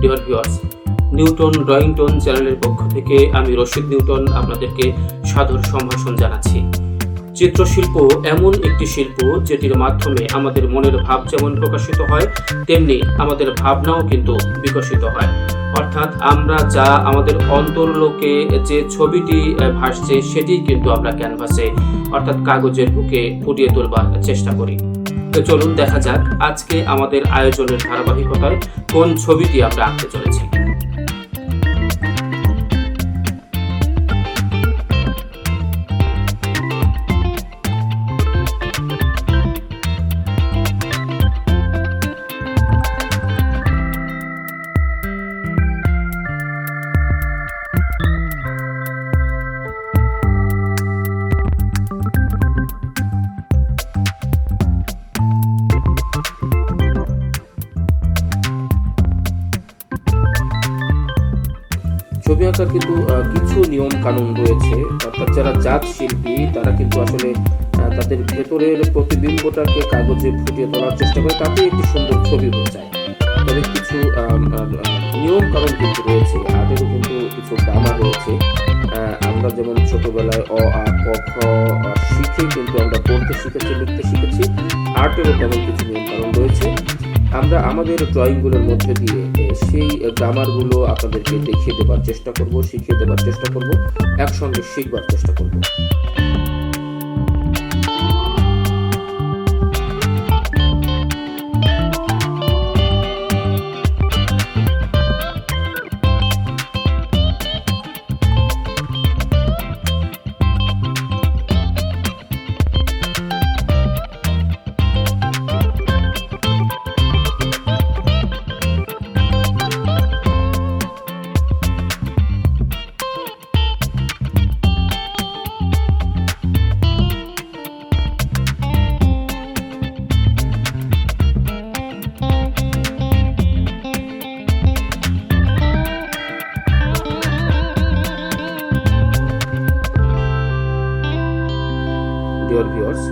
Dear viewers, Newton drawing tone চ্যানেলের পক্ষ থেকে আমি রশিদ নিউটন আপনাদেরকে সাদর সম্ভাষণ জানাচ্ছি। চিত্রশিল্প এমন একটি শিল্প যেটির মাধ্যমে আমাদের মনের ভাব যেমন প্রকাশিত হয়, তেমনি আমাদের ভাবনাও কিন্তু বিকশিত হয়। অর্থাৎ আমরা যা আমাদের অন্তর্লোকে যে ছবিটি ভাসছে সেটি কিন্তু আমরা ক্যানভাসে অর্থাৎ কাগজের বুকে ফুটিয়ে তোলবার চেষ্টা করি। তো চলুন দেখা যাক আজকে আমাদের আয়োজনের ধারাবাহিকতায় কোন ছবিটি আমরা আঁকতে চলেছি। ছবি আঁকার কিন্তু কিছু নিয়ম কানুন রয়েছে। অর্থাৎ যারা জাত শিল্পী তারা কিন্তু আসলে তাদের ভেতরের প্রতিবিম্বটাকে কাগজে ফুটিয়ে তোলার চেষ্টা করে, তাতে একটি সুন্দর ছবি হয়ে যায়। তবে কিছু নিয়ম কানুন কিন্তু রয়েছে, আদেরও কিন্তু কিছু গ্রামার রয়েছে। আমরা যেমন ছোটবেলায় অ আ ক খ শিখে কিন্তু আমরা পড়তে শিখেছি, লিখতে শিখেছি, আর্টেরও তেমন কিছু নিয়ম কানুন রয়েছে। আমরা আমাদের ড্রয়িংগুলোর মধ্যে দিয়ে সেই গ্রামারগুলো আপনাদেরকে দেখিয়ে দেবার চেষ্টা করব, শিখিয়ে দেবার চেষ্টা করব, একসঙ্গে শিখবার চেষ্টা করব। ডিয়ার ভিউয়ার্স,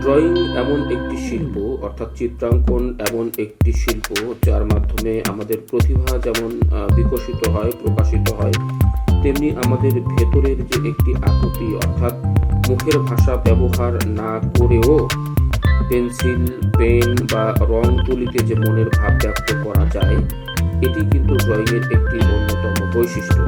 ড্রয়িং এমন একটি শিল্প, অর্থাৎ চিত্রাঙ্কন এমন একটি শিল্প যার মাধ্যমে আমাদের প্রতিভা যেমন বিকশিত হয়, প্রকাশিত হয়, তেমনি আমাদের ভেতরের যে একটি আকুতি, অর্থাৎ মুখের ভাষা ব্যবহার না করেও পেন্সিল, পেন বা রং তুলিতে যে মনের ভাব ব্যক্ত করা যায়, এটি কিন্তু ড্রয়িংয়ের একটি অন্যতম বৈশিষ্ট্য।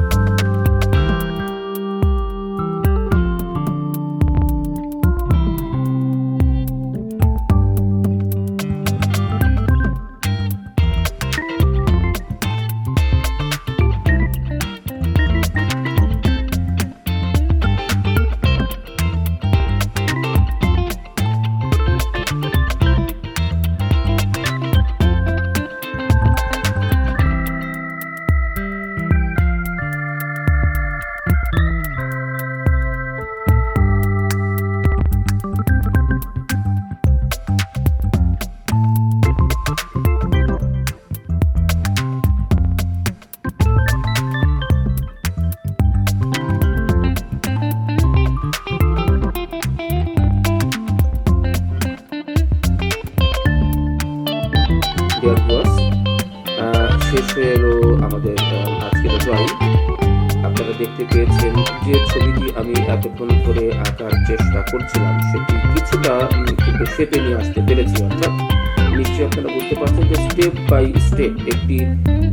শেষ হয়ে এলো আমাদের আজকের ড্রয়িং। আপনারা দেখতে পেয়েছেন যে ছবিটি আমি এতক্ষণ ধরে আঁকার চেষ্টা করছিলাম সেটি কিছুটা কিন্তু শেপে নিয়ে আসতে পেরেছি। অর্থাৎ নিশ্চয়ই আপনারা বুঝতে পারছেন যে স্টেপ বাই স্টেপ একটি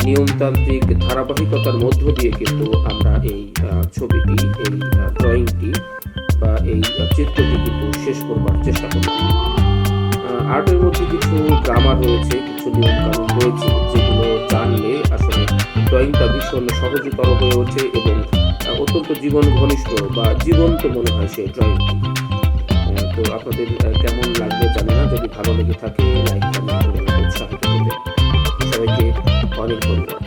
নিয়মতান্ত্রিক ধারাবাহিকতার মধ্য দিয়ে কিন্তু আমরা এই ছবিটি, এই ড্রয়িংটি বা এই চিত্রটি কিন্তু শেষ করবার চেষ্টা করলাম। আর্টের মধ্যে কিছু গ্রামার রয়েছে, কিছু নিয়ম কানুন রয়েছে, যেগুলো জানলে আসলে ড্রয়িংটা ভীষণ সহজতর হয়ে ওঠে এবং অত্যন্ত জীবন ঘনিষ্ঠ বা জীবন্ত মনে হয় সেই ড্রয়িংটি। তো আপনাদের কেমন লাগবে জানি না, যদি ভালো লেগে থাকে লাইক, কমেন্ট করে উৎসাহিত করবেন। সবাইকে অনেক ধন্যবাদ।